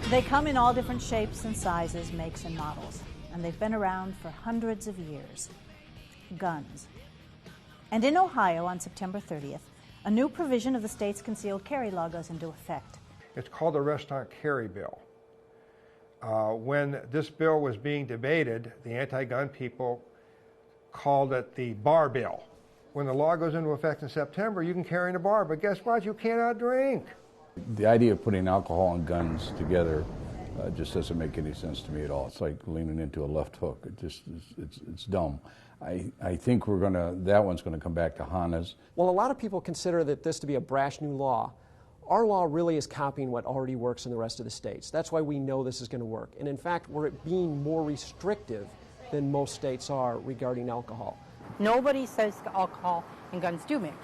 They come in all different shapes and sizes, makes and models, and they've been around for hundreds of years. Guns. And in Ohio on September 30th, a new provision of the state's concealed carry law goes into effect. It's called the Restaurant Carry Bill. When this bill was being debated, the anti-gun people called it the bar bill. When the law goes into effect in September, you can carry in a bar, but guess what? You cannot drink. The idea of putting alcohol and guns together just doesn't make any sense to me at all. It's like leaning into a left hook. It's dumb. I think that one's gonna come back to haunt us. Well, a lot of people consider this to be a brash new law. Our law really is copying what already works in the rest of the states. That's why we know this is going to work. And in fact, we're being more restrictive than most states are regarding alcohol. Nobody says alcohol and guns do mix,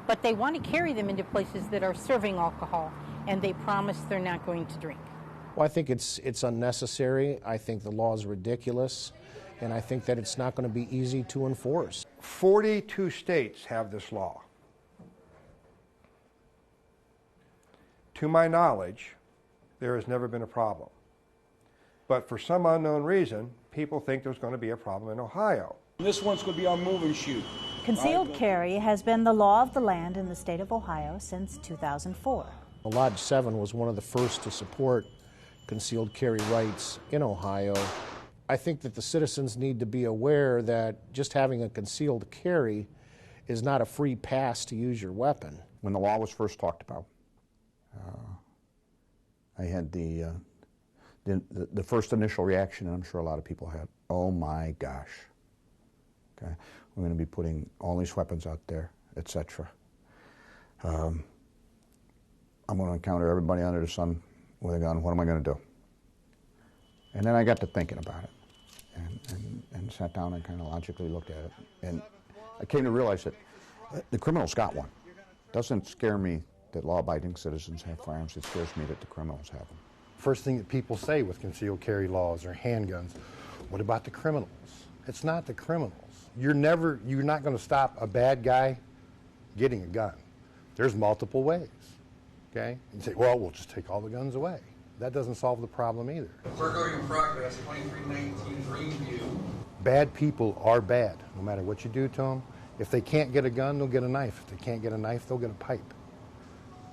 but they want to carry them into places that are serving alcohol, and they promise they're not going to drink. Well, I think it's unnecessary. I think the law is ridiculous, and I think that it's not going to be easy to enforce. 42 states have this law. To my knowledge, there has never been a problem. But for some unknown reason, people think there's going to be a problem in Ohio. This one's going to be our move and shoot. Concealed carry has been the law of the land in the state of Ohio since 2004. Lodge 7 was one of the first to support concealed carry rights in Ohio. I think that the citizens need to be aware that just having a concealed carry is not a free pass to use your weapon. When the law was first talked about, I had the first initial reaction, and I'm sure a lot of people had, oh my gosh, okay, we're going to be putting all these weapons out there, etc. I'm going to encounter everybody under the sun with a gun. What am I going to do? And then I got to thinking about it, and sat down and kind of logically looked at it, and I came to realize that the criminals got one. It doesn't scare me that law-abiding citizens have firearms. It scares me that the criminals have them. First thing that people say with concealed carry laws or handguns, what about the criminals? It's not the criminals. You're not going to stop a bad guy getting a gun. There's multiple ways, okay? You say, well, we'll just take all the guns away. That doesn't solve the problem either. Burglary in progress, 2319 Greenview. Bad people are bad, no matter what you do to them. If they can't get a gun, they'll get a knife. If they can't get a knife, they'll get a pipe.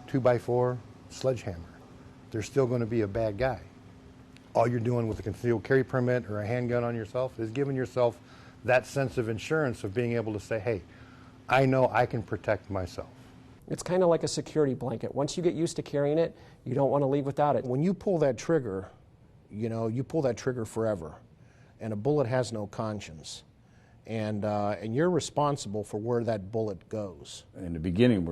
2x4, sledgehammer. They're still going to be a bad guy. All you're doing with a concealed carry permit or a handgun on yourself is giving yourself that sense of insurance of being able to say, hey, I know I can protect myself. It's kind of like a security blanket. Once you get used to carrying it, you don't want to leave without it. When you pull that trigger, you pull that trigger forever, and a bullet has no conscience. And you're responsible for where that bullet goes. In the beginning,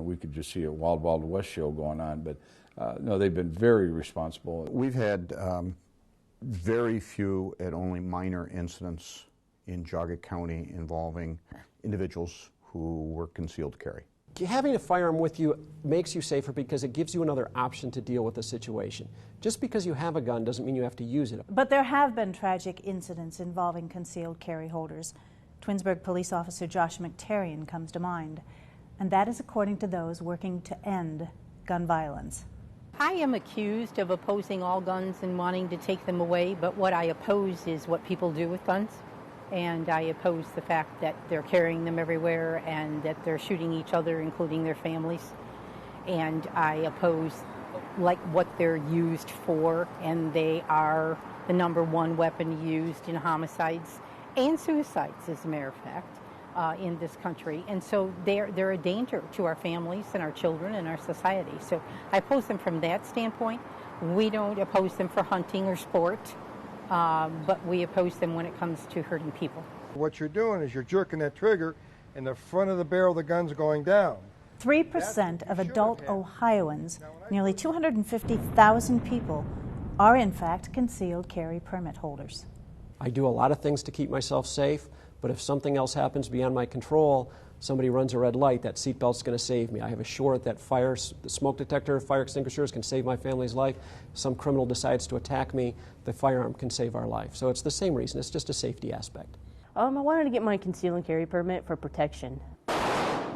we could just see a Wild Wild West show going on, but no, they've been very responsible. We've had very few and only minor incidents in Jogga County involving individuals who were concealed carry. Having a firearm with you makes you safer because it gives you another option to deal with the situation. Just because you have a gun doesn't mean you have to use it. But there have been tragic incidents involving concealed carry holders. Twinsburg police officer Josh McTarian comes to mind, and that is according to those working to end gun violence. I am accused of opposing all guns and wanting to take them away, but what I oppose is what people do with guns. And I oppose the fact that they're carrying them everywhere and that they're shooting each other, including their families. And I oppose what they're used for, and they are the #1 weapon used in homicides and suicides, as a matter of fact, in this country. And so they're a danger to our families and our children and our society. So I oppose them from that standpoint. We don't oppose them for hunting or sport. But we oppose them when it comes to hurting people. What you're doing is you're jerking that trigger and the front of the barrel of the gun's going down. 3% of adult Ohioans, nearly 250,000 people, are in fact concealed carry permit holders. I do a lot of things to keep myself safe, but if something else happens beyond my control, somebody runs a red light, that seatbelt's going to save me. I have assured that the smoke detector, fire extinguishers can save my family's life. Some criminal decides to attack me, the firearm can save our life. So it's the same reason, it's just a safety aspect. I wanted to get my conceal and carry permit for protection.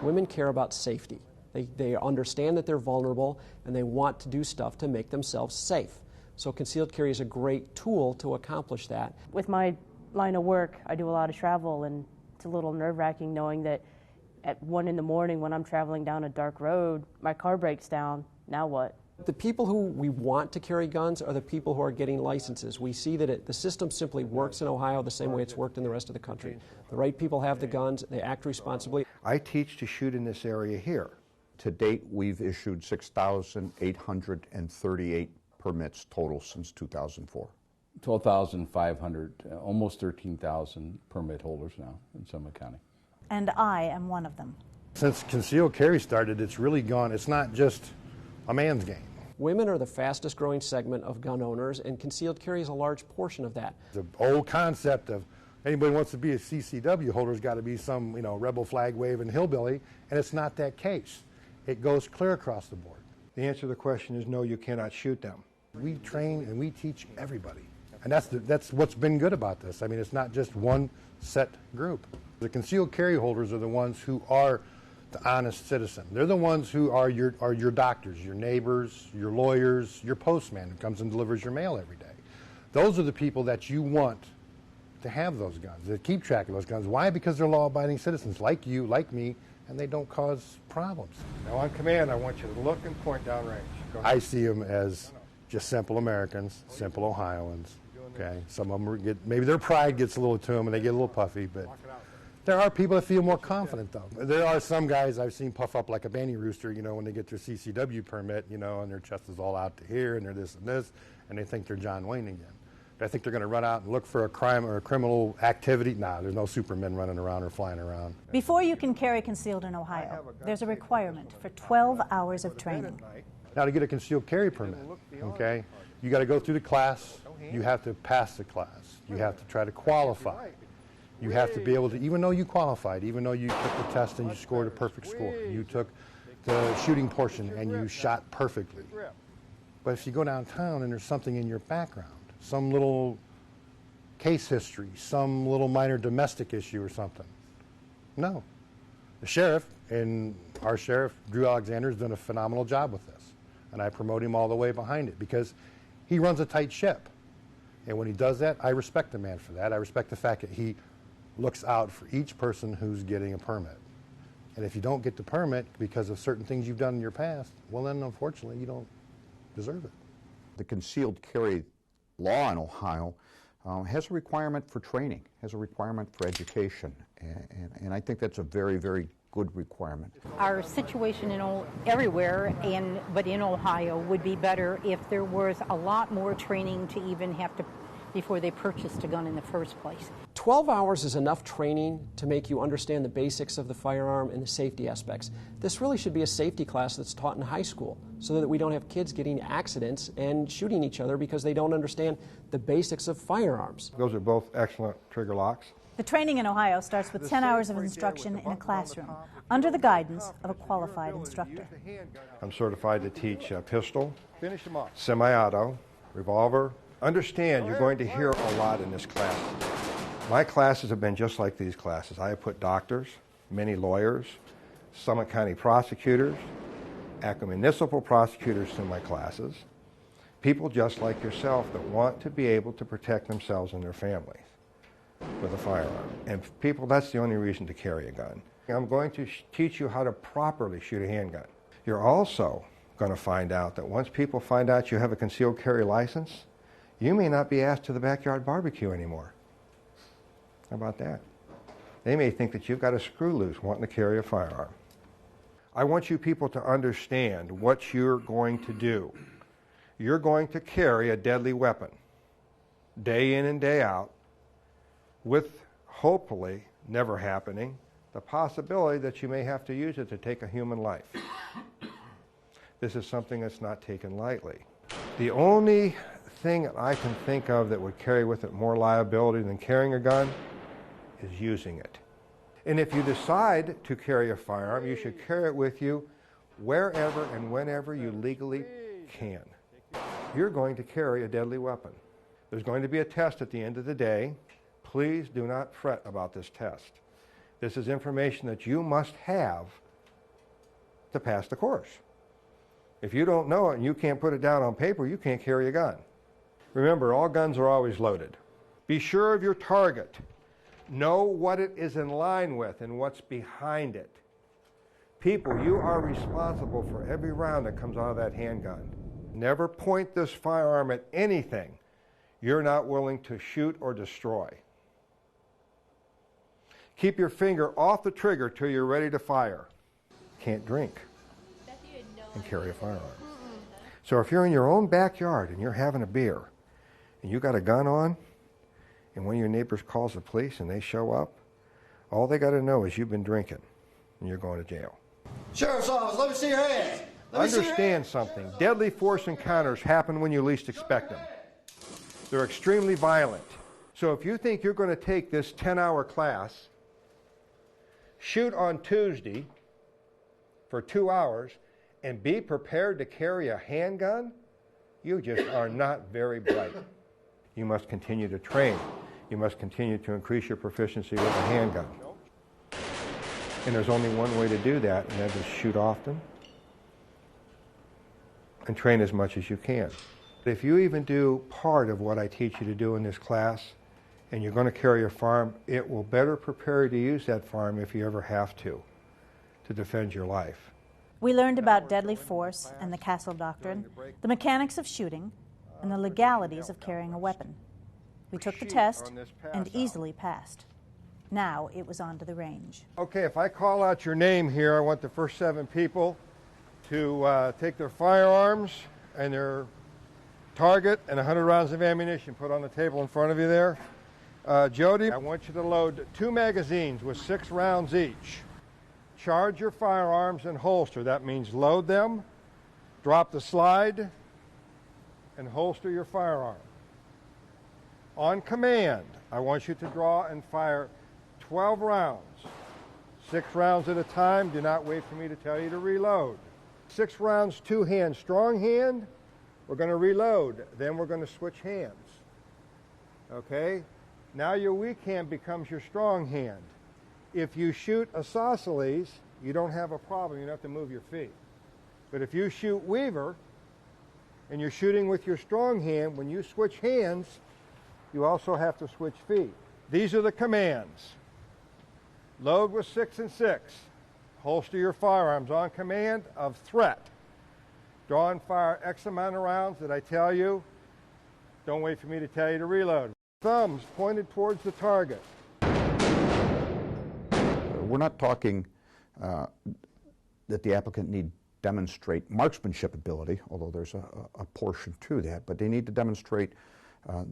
Women care about safety. They understand that they're vulnerable, and they want to do stuff to make themselves safe. So concealed carry is a great tool to accomplish that. With my line of work, I do a lot of travel, and it's a little nerve-wracking knowing that at 1 in the morning when I'm traveling down a dark road, my car breaks down. Now what? The people who we want to carry guns are the people who are getting licenses. We see that the system simply works in Ohio the same way it's worked in the rest of the country. The right people have the guns, they act responsibly. I teach to shoot in this area here. To date, we've issued 6,838 permits total since 2004. 12,500, almost 13,000 permit holders now in Summit County. And I am one of them. Since concealed carry started, it's really gone, it's not just a man's game. Women are the fastest growing segment of gun owners, and concealed carry is a large portion of that. The old concept of anybody wants to be a CCW holder's got to be some, rebel flag waving hillbilly, and it's not that case. It goes clear across the board. The answer to the question is no, you cannot shoot them. We train and we teach everybody. And that's what's been good about this. I mean, it's not just one set group. The concealed carry holders are the ones who are the honest citizen. They're the ones who are your doctors, your neighbors, your lawyers, your postman who comes and delivers your mail every day. Those are the people that you want to have those guns, that keep track of those guns. Why? Because they're law-abiding citizens like you, like me, and they don't cause problems. Now on command, I want you to look and point downrange. Go ahead. I see them as just simple Americans, simple Ohioans. Okay, some of them maybe their pride gets a little to them and they get a little puffy, but there are people that feel more confident though. There are some guys I've seen puff up like a banty rooster, when they get their CCW permit, and their chest is all out to here and they're this and this, and they think they're John Wayne again. But I think they're going to run out and look for a crime or a criminal activity. Nah, there's no supermen running around or flying around. Before you can carry concealed in Ohio, there's a requirement for 12 hours of training. Now to get a concealed carry permit, okay, you got to go through the class. You have to pass the class. You have to try to qualify. You have to be able to, even though you qualified, even though you took the test and you scored a perfect score, you took the shooting portion and you shot perfectly. But if you go downtown and there's something in your background, some little case history, some little minor domestic issue or something, no. The sheriff, and our sheriff, Drew Alexander, has done a phenomenal job with this. And I promote him all the way behind it because he runs a tight ship. And when he does that, I respect the man for that. I respect the fact that he looks out for each person who's getting a permit. And if you don't get the permit because of certain things you've done in your past, well then unfortunately you don't deserve it. The concealed carry law in Ohio has a requirement for training, has a requirement for education, and I think that's a very, very good requirement. Our situation everywhere, but in Ohio, would be better if there was a lot more training to even have to, before they purchased a gun in the first place. 12 hours is enough training to make you understand the basics of the firearm and the safety aspects. This really should be a safety class that's taught in high school so that we don't have kids getting accidents and shooting each other because they don't understand the basics of firearms. Those are both excellent trigger locks. The training in Ohio starts with 10 hours of instruction in a classroom under the guidance of a qualified instructor. I'm certified to teach pistol, semi-auto, revolver. Understand, you're going to hear a lot in this class. My classes have been just like these classes. I have put doctors, many lawyers, Summit County prosecutors, Akron municipal prosecutors in my classes, people just like yourself that want to be able to protect themselves and their families with a firearm. And people, that's the only reason to carry a gun. I'm going to teach you how to properly shoot a handgun. You're also going to find out that once people find out you have a concealed carry license, you may not be asked to the backyard barbecue anymore. How about that? They may think that you've got a screw loose wanting to carry a firearm. I want you people to understand what you're going to do. You're going to carry a deadly weapon day in and day out, with hopefully never happening the possibility that you may have to use it to take a human life. This is something that's not taken lightly. The only thing that I can think of that would carry with it more liability than carrying a gun is using it. And if you decide to carry a firearm, you should carry it with you wherever and whenever you legally can. You're going to carry a deadly weapon. There's going to be a test at the end of the day. Please do not fret about this test. This is information that you must have to pass the course. If you don't know it and you can't put it down on paper, you can't carry a gun. Remember, all guns are always loaded. Be sure of your target. Know what it is in line with and what's behind it. People, you are responsible for every round that comes out of that handgun. Never point this firearm at anything you're not willing to shoot or destroy. Keep your finger off the trigger till you're ready to fire. Can't drink and carry a firearm. So if you're in your own backyard and you're having a beer and you got a gun on and one of your neighbors calls the police and they show up, all they got to know is you've been drinking and you're going to jail. Sheriff's office, let me see your hands. Understand something. Deadly force encounters happen when you least expect them. They're extremely violent. So if you think you're going to take this 10-hour class, shoot on Tuesday for 2 hours, and be prepared to carry a handgun, you just are not very bright. You must continue to train. You must continue to increase your proficiency with a handgun. And there's only one way to do that, and that is shoot often and train as much as you can. If you even do part of what I teach you to do in this class, and you're going to carry a firearm, it will better prepare you to use that firearm if you ever have to defend your life. We learned about deadly force and the Castle Doctrine, the mechanics of shooting, and the legalities of carrying a weapon. We took the test and easily passed. Now it was on to the range. Okay, if I call out your name here, I want the first 7 people to take their firearms and their target and 100 rounds of ammunition put on the table in front of you there. Jody, I want you to load 2 magazines with 6 rounds each. Charge your firearms and holster. That means load them, drop the slide, and holster your firearm. On command, I want you to draw and fire 12 rounds. 6 rounds at a time. Do not wait for me to tell you to reload. 6 rounds, 2 hands. Strong hand, we're going to reload. Then we're going to switch hands. Okay? Now your weak hand becomes your strong hand. If you shoot isosceles, you don't have a problem. You don't have to move your feet. But if you shoot Weaver, and you're shooting with your strong hand, when you switch hands, you also have to switch feet. These are the commands. Load with 6 and 6. Holster your firearms on command of threat. Draw and fire X amount of rounds. Did I tell you? Don't wait for me to tell you to reload. Thumbs pointed towards the target. We're not talking that the applicant need demonstrate marksmanship ability, although there's a portion to that, but they need to demonstrate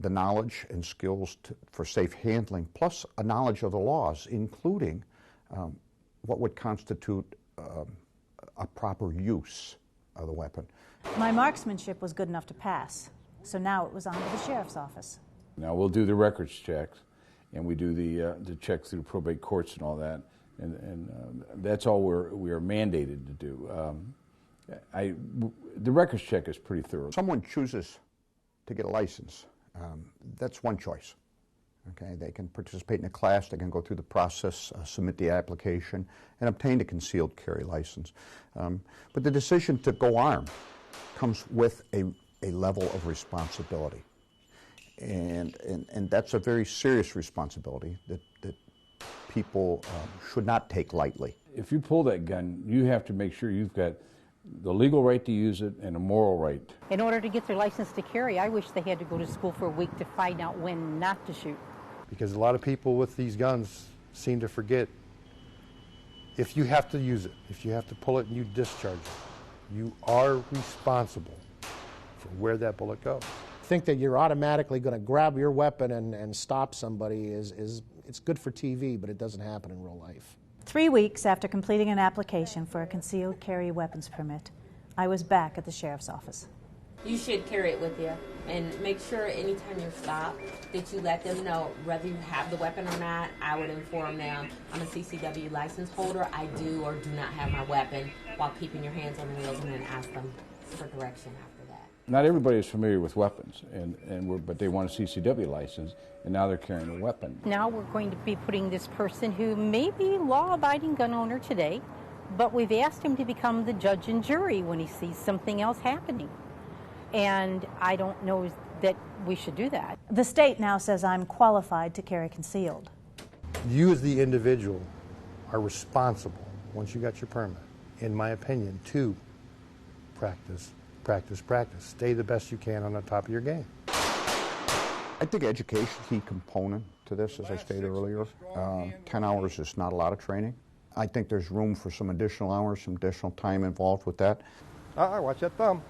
the knowledge and skills for safe handling, plus a knowledge of the laws, including what would constitute a proper use of the weapon. My marksmanship was good enough to pass, so now it was on to the sheriff's office. Now we'll do the records checks, and we do the checks through probate courts and all that, and that's all we are mandated to do. The records check is pretty thorough. Someone chooses to get a license. That's one choice. Okay, they can participate in a class, they can go through the process, submit the application, and obtain a concealed carry license. But the decision to go armed comes with a level of responsibility. And that's a very serious responsibility that people should not take lightly. If you pull that gun, you have to make sure you've got the legal right to use it and a moral right. In order to get their license to carry, I wish they had to go to school for a week to find out when not to shoot. Because a lot of people with these guns seem to forget, if you have to use it, if you have to pull it and you discharge it, you are responsible for where that bullet goes. Think that you're automatically going to grab your weapon and stop somebody is it's good for TV, but it doesn't happen in real life. 3 weeks after completing an application for a concealed carry weapons permit, I was back at the sheriff's office. You should carry it with you, and make sure anytime you're stopped that you let them know whether you have the weapon or not. I would inform them, I'm a CCW license holder, I do or do not have my weapon, while keeping your hands on the wheels, and then ask them for direction after that. Not everybody is familiar with weapons, but they want a CCW license, and now they're carrying a weapon. Now we're going to be putting this person who may be law-abiding gun owner today but we've asked him to become the judge and jury when he sees something else happening. And I don't know that we should do that. The state now says I'm qualified to carry concealed. You as the individual are responsible, once you got your permit, in my opinion, to practice, practice, practice. Stay the best you can on the top of your game. I think education is a key component to this, as I stated earlier. 10 hours is not a lot of training. I think there's room for some additional hours, some additional time involved with that. Watch that thumb.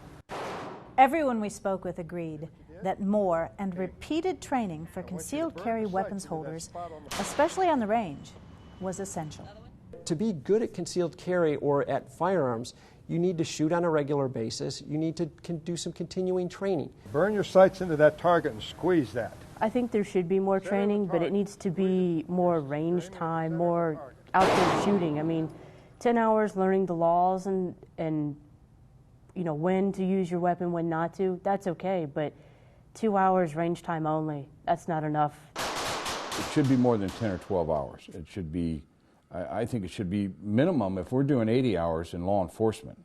Everyone we spoke with agreed that more and repeated training for concealed carry weapons holders, especially on the range, was essential. To be good at concealed carry or at firearms, you need to shoot on a regular basis. You need to do some continuing training. Burn your sights into that target and squeeze that. I think there should be more training, but it needs to be more range time, more outdoor shooting. I mean, 10 hours learning the laws and you know, when to use your weapon, when not to, that's okay, but 2 hours range time only, that's not enough. It should be more than 10 or 12 hours. It should be, I think it should be minimum, if we're doing 80 hours in law enforcement,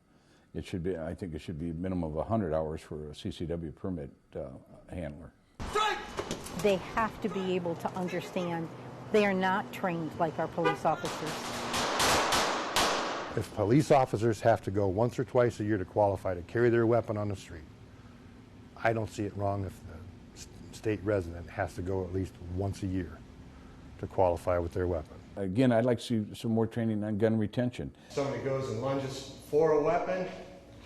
it should be, I think it should be a minimum of 100 hours for a CCW permit handler. They have to be able to understand they are not trained like our police officers. If police officers have to go once or twice a year to qualify to carry their weapon on the street, I don't see it wrong if the state resident has to go at least once a year to qualify with their weapon. Again, I'd like to see some more training on gun retention. Somebody goes and lunges for a weapon,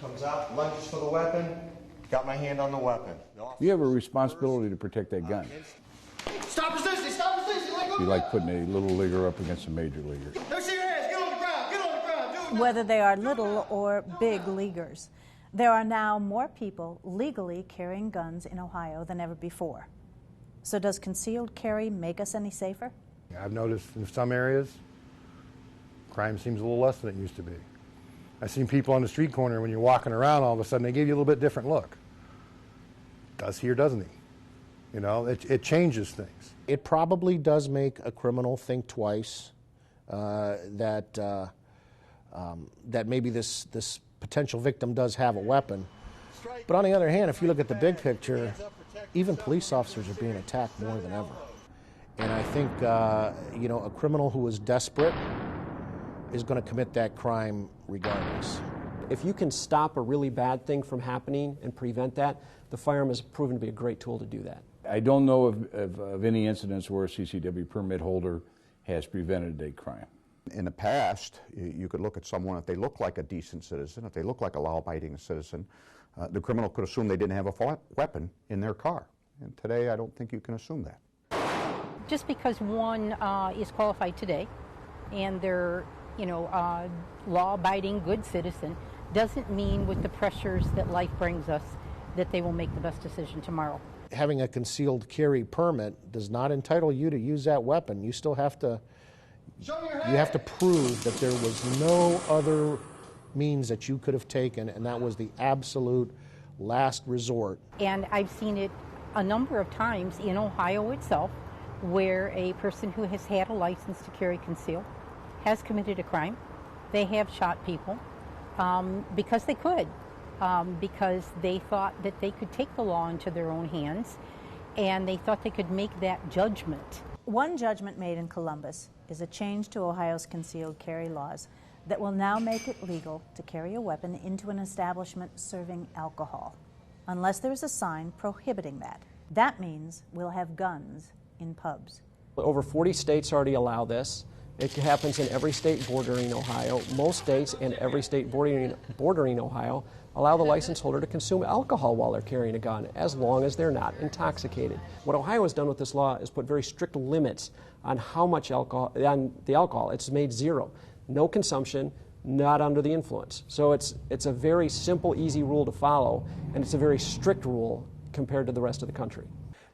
comes out, lunges for the weapon, got my hand on the weapon. You have a responsibility to protect that gun. Stop resisting, stop resisting! You like putting a little leaguer up against a major leaguer. Don't see your hands, get on the ground, get on the ground, do it now. Whether they are little or big leaguers, there are now more people legally carrying guns in Ohio than ever before. So does concealed carry make us any safer? I've noticed in some areas, crime seems a little less than it used to be. I've seen people on the street corner, when you're walking around, all of a sudden they give you a little bit different look. Does he or doesn't he? You know, it changes things. It probably does make a criminal think twice that maybe this potential victim does have a weapon. But on the other hand, if you look at the big picture, even police officers are being attacked more than ever. And I think, you know, a criminal who is desperate is going to commit that crime regardless. If you can stop a really bad thing from happening and prevent that, the firearm has proven to be a great tool to do that. I don't know of any incidents where a CCW permit holder has prevented a crime. In the past, you could look at someone, if they look like a decent citizen, if they look like a law-abiding citizen, the criminal could assume they didn't have a weapon in their car. And today, I don't think you can assume that. Just because one is qualified today and they're, you know, law-abiding, good citizen, doesn't mean with the pressures that life brings us that they will make the best decision tomorrow. Having a concealed carry permit does not entitle you to use that weapon. You still have to, you have to prove that there was no other means that you could have taken, and that was the absolute last resort. And I've seen it a number of times in Ohio itself, where a person who has had a license to carry concealed has committed a crime. They have shot people because they could, because they thought that they could take the law into their own hands, and they thought they could make that judgment. One judgment made in Columbus is a change to Ohio's concealed carry laws that will now make it legal to carry a weapon into an establishment serving alcohol, unless there is a sign prohibiting that. That means we'll have guns in pubs. Over 40 states already allow this. It happens in every state bordering Ohio. Most states and every state bordering Ohio allow the license holder to consume alcohol while they're carrying a gun, as long as they're not intoxicated. What Ohio has done with this law is put very strict limits on how much alcohol, on the alcohol. It's made zero. No consumption, not under the influence. So it's a very simple, easy rule to follow, and it's a very strict rule compared to the rest of the country.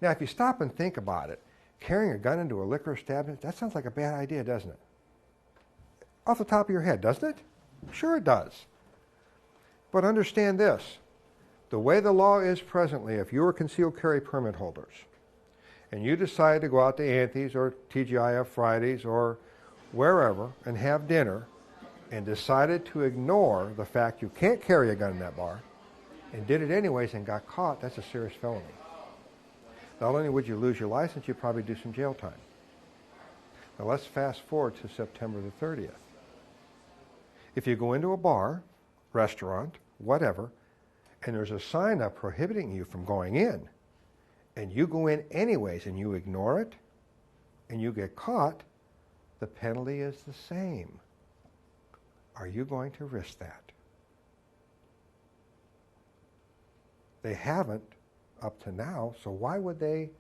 Now, if you stop and think about it, carrying a gun into a liquor establishment, that sounds like a bad idea, doesn't it? Off the top of your head, doesn't it? Sure it does. But understand this. The way the law is presently, if you are concealed carry permit holders, and you decide to go out to Anthony's or TGIF Fridays or wherever and have dinner, and decided to ignore the fact you can't carry a gun in that bar and did it anyways and got caught, that's a serious felony. Not only would you lose your license, you'd probably do some jail time. Now let's fast forward to September the 30th. If you go into a bar, restaurant, whatever, and there's a sign up prohibiting you from going in, and you go in anyways and you ignore it, and you get caught, the penalty is the same. Are you going to risk that? They haven't up to now, so why would they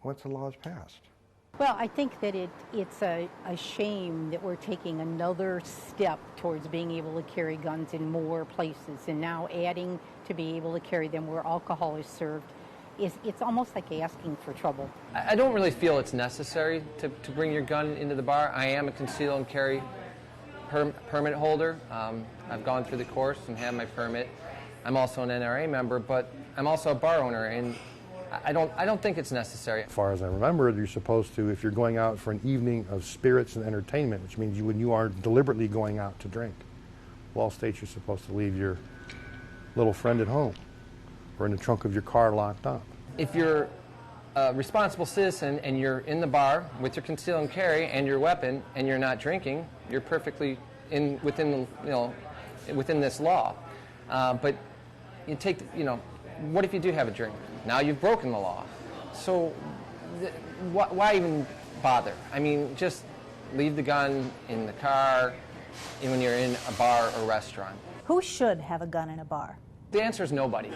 once the law is passed? Well, I think that it's a shame that we're taking another step towards being able to carry guns in more places, and now adding to be able to carry them where alcohol is served. It's almost like asking for trouble. I don't really feel it's necessary to bring your gun into the bar. I am a conceal and carry permit holder. I've gone through the course and have my permit. I'm also an NRA member, but I'm also a bar owner, and I don't think it's necessary. As far as I remember, you're supposed to, if you're going out for an evening of spirits and entertainment, which means when you are deliberately going out to drink, all states you're supposed to leave your little friend at home or in the trunk of your car locked up. If you're a responsible citizen and you're in the bar with your conceal and carry and your weapon and you're not drinking, you're perfectly within this law. But you take, what if you do have a drink? Now you've broken the law. So why even bother? I mean, just leave the gun in the car when you're in a bar or restaurant. Who should have a gun in a bar? The answer is nobody.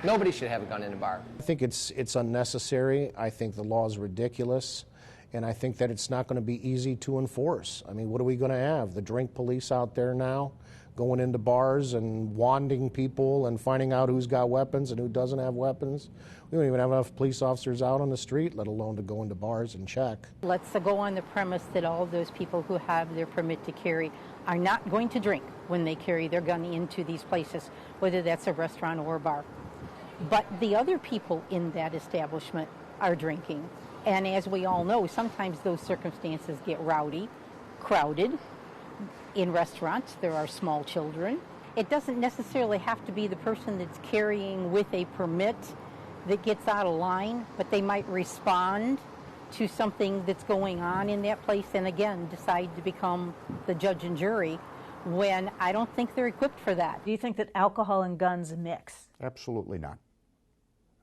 Nobody should have a gun in a bar. I think it's unnecessary. I think the law is ridiculous. And I think that it's not going to be easy to enforce. I mean, what are we going to have? The drink police out there now going into bars and wanding people and finding out who's got weapons and who doesn't have weapons. We don't even have enough police officers out on the street, let alone to go into bars and check. Let's go on the premise that all of those people who have their permit to carry are not going to drink when they carry their gun into these places, whether that's a restaurant or a bar. But the other people in that establishment are drinking. And as we all know, sometimes those circumstances get rowdy, crowded. In restaurants, there are small children. It doesn't necessarily have to be the person that's carrying with a permit that gets out of line, but they might respond to something that's going on in that place and again decide to become the judge and jury when I don't think they're equipped for that. Do you think that alcohol and guns mix? Absolutely not.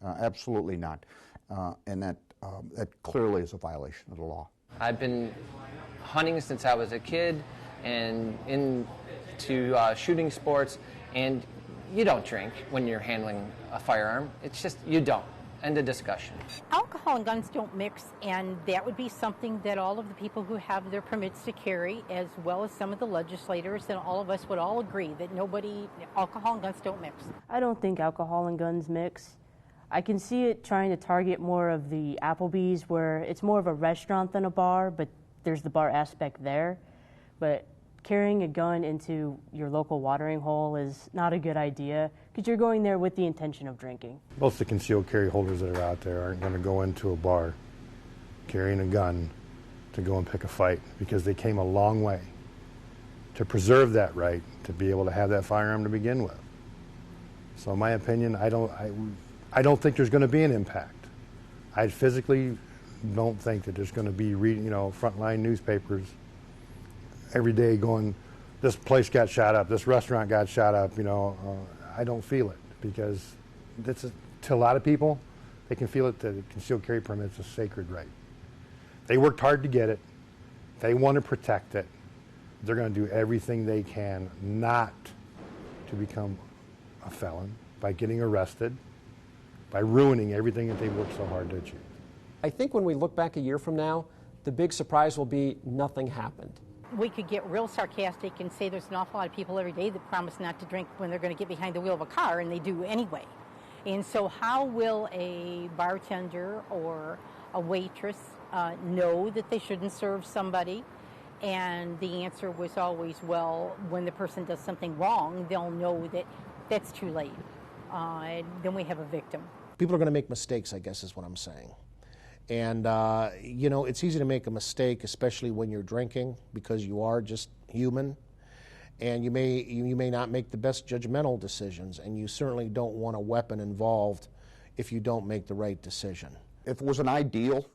Absolutely not. And that clearly is a violation of the law. I've been hunting since I was a kid and into shooting sports, and you don't drink when you're handling a firearm. It's just, you don't. End of discussion. Alcohol and guns don't mix, and that would be something that all of the people who have their permits to carry, as well as some of the legislators and all of us would all agree that alcohol and guns don't mix. I don't think alcohol and guns mix. I can see it trying to target more of the Applebee's where it's more of a restaurant than a bar, but there's the bar aspect there. But carrying a gun into your local watering hole is not a good idea because you're going there with the intention of drinking. Most of the concealed carry holders that are out there aren't going to go into a bar carrying a gun to go and pick a fight because they came a long way to preserve that right to be able to have that firearm to begin with. So in my opinion, I don't think there's going to be an impact. I physically don't think that there's going to be frontline newspapers every day going, this place got shot up, this restaurant got shot up, I don't feel it because to a lot of people, they can feel it that a concealed carry permit is a sacred right. They worked hard to get it. They want to protect it. They're going to do everything they can not to become a felon by getting arrested, by ruining everything that they worked so hard to achieve. I think when we look back a year from now, the big surprise will be nothing happened. We could get real sarcastic and say there's an awful lot of people every day that promise not to drink when they're going to get behind the wheel of a car, and they do anyway. And so how will a bartender or a waitress know that they shouldn't serve somebody? And the answer was always, well, when the person does something wrong, they'll know that that's too late. Then we have a victim. People are going to make mistakes, I guess is what I'm saying. And, it's easy to make a mistake, especially when you're drinking, because you are just human. and you may not make the best judgmental decisions, and you certainly don't want a weapon involved if you don't make the right decision. If it was an ideal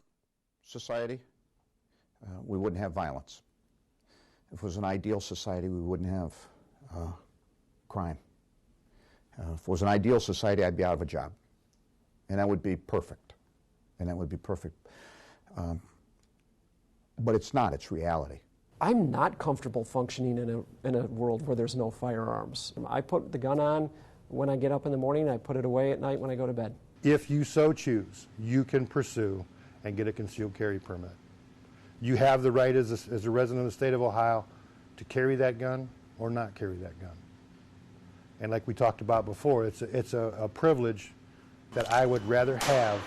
society, we wouldn't have violence. If it was an ideal society, we wouldn't have crime. If it was an ideal society, I'd be out of a job. And that would be perfect. And that would be perfect. But it's not, it's reality. I'm not comfortable functioning in a world where there's no firearms. I put the gun on when I get up in the morning, I put it away at night when I go to bed. If you so choose, you can pursue and get a concealed carry permit. You have the right as a resident of the state of Ohio to carry that gun or not carry that gun. And like we talked about before, it's a privilege that I would rather have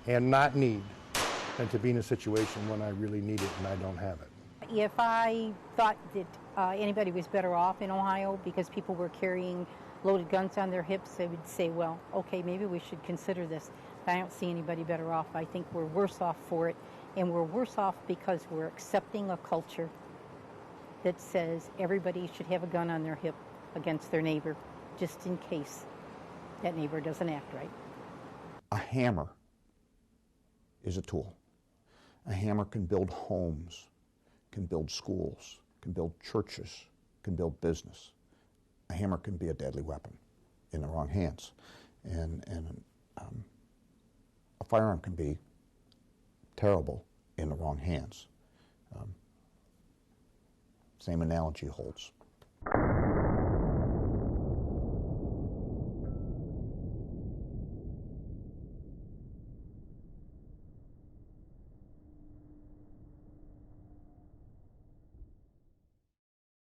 and not need than to be in a situation when I really need it and I don't have it. If I thought that anybody was better off in Ohio because people were carrying loaded guns on their hips, I would say, well, okay, maybe we should consider this. But I don't see anybody better off. I think we're worse off for it, and we're worse off because we're accepting a culture that says everybody should have a gun on their hip against their neighbor, just in case that neighbor doesn't act right. A hammer is a tool. A hammer can build homes, can build schools, can build churches, can build business. A hammer can be a deadly weapon in the wrong hands. And a firearm can be terrible in the wrong hands. Same analogy holds.